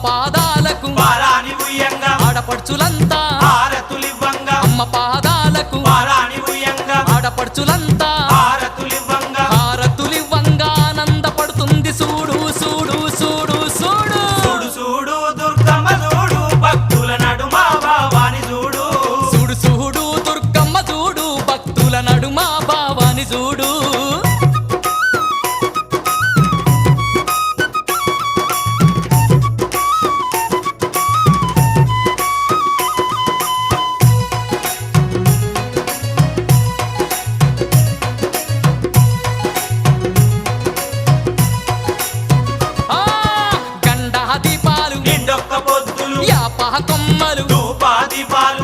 పాదాలకు పారాని ఉయ్యంగా ఆడపడుచులంతా హారతులివ్వంగా అమ్మ పాదాలకు పారాని ఉయ్యంగా ఆడపడుచులంతా హారతులివ్వంగా హారతులివ్వంగా ఆనందపడుతుంది చూడు చూడు చూడు చూడు చూడు చూడు దుర్గమ్మ చూడు భక్తుల నడుమ భావాని చూడు చూడు చూడు దుర్గమ్మ చూడు భక్తుల నడుమ భావాని చూడు నిండొక్క పొద్దులు యాపహ కొమ్మలు ధూపా దీపాలు